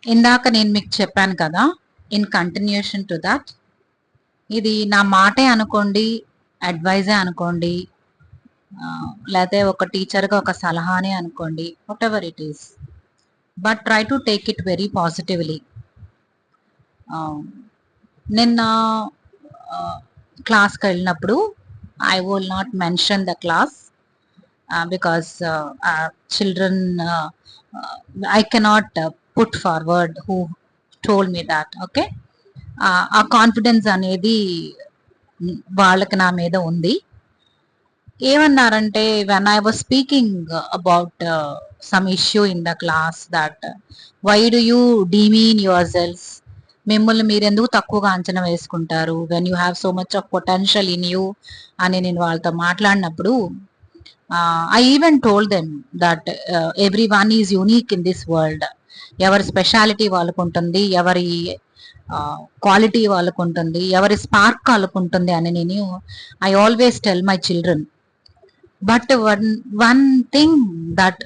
ఇందాక నేను మీకు చెప్పాను కదా, ఇన్ కంటిన్యూషన్ టు దట్, ఇది నా మాటే అనుకోండి, అడ్వైజే అనుకోండి, లేకపోతే ఒక టీచర్గా ఒక సలహానే అనుకోండి, whatever it is, but try to take it very positively. నిన్న క్లాస్కి వెళ్ళినప్పుడు I will not mention the class because children I cannot put forward who told me that. Okay, ఆ కాన్ఫిడెన్స్ అనేది వాళ్ళకి నా మీద ఉంది. ఏమన్నారంటే, when I was speaking about some issue in the class, that why do you demean yourselves, మిమ్మల్ని మీరు ఎందుకు తక్కువగా అంచనా వేసుకుంటారు, when you have so much of potential in you అని నేను వాళ్ళతో మాట్లాడినప్పుడు, I even told them that every one is unique in this world. ఎవరి స్పెషాలిటీ వాళ్ళకు ఉంటుంది, ఎవరి క్వాలిటీ వాళ్ళకు ఉంటుంది, ఎవరి స్పార్క్ వాళ్ళకు ఉంటుంది అని నేను I always tell my children. But one thing that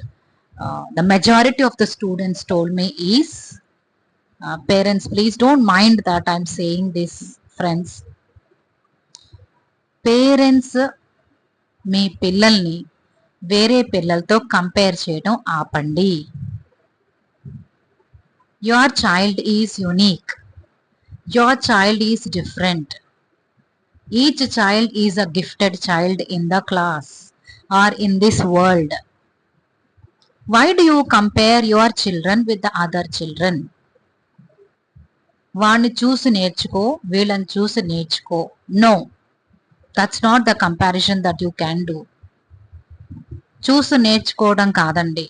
the majority of the students told me is, parents, please don't mind that I'm saying this, friends. Parents మీ పిల్లల్ని వేరే పిల్లలతో కంపేర్ చేయడం ఆపండి. Your child is unique, your child is different, each child is a gifted child in the class or in this world. Why do you compare your children with the other children? వాణ్ణి చూసి నేర్చుకో, వీళ్ళని చూసి నేర్చుకో. No, that's not the comparison that you can do. చూసి నేర్చుకోవడం కాదండి.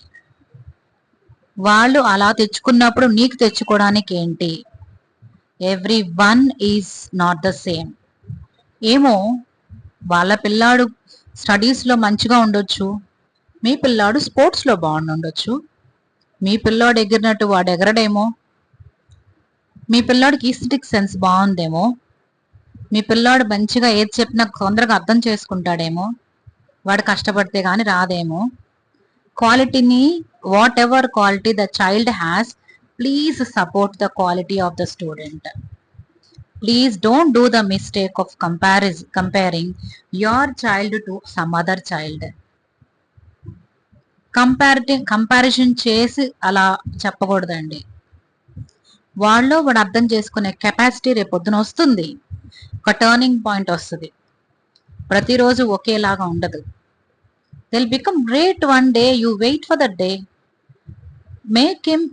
వాళ్ళు అలా తెచ్చుకున్నప్పుడు నీకు తెచ్చుకోవడానికి ఏంటి? Every one is not the same. ఏమో, వాళ్ళ పిల్లాడు స్టడీస్లో మంచిగా ఉండొచ్చు, మీ పిల్లాడు స్పోర్ట్స్లో బాగుండొచ్చు, మీ పిల్లాడు ఎగిరినట్టు వాడు ఎగరడేమో, మీ పిల్లాడికి ఈస్థెటిక్ సెన్స్ బాగుందేమో, మీ పిల్లాడు మంచిగా ఏది చెప్పినా తొందరగా అర్థం చేసుకుంటాడేమో, వాడు కష్టపడితే కానీ రాదేమో. క్వాలిటీని, what ever quality the child has, please support the quality of the student. Please don't do the mistake of comparing your child to some other child. Comparison చేసి అలా చెప్పకూడదండి. వాళ్ళలో వాడు అర్థం చేసుకునే కెపాసిటీ రేపొద్దున వస్తుంది, ఒక టర్నింగ్ పాయింట్ వస్తుంది. ప్రతిరోజు ఒకేలాగా ఉండదు. దిల్ become great one day. You wait for that day. Make him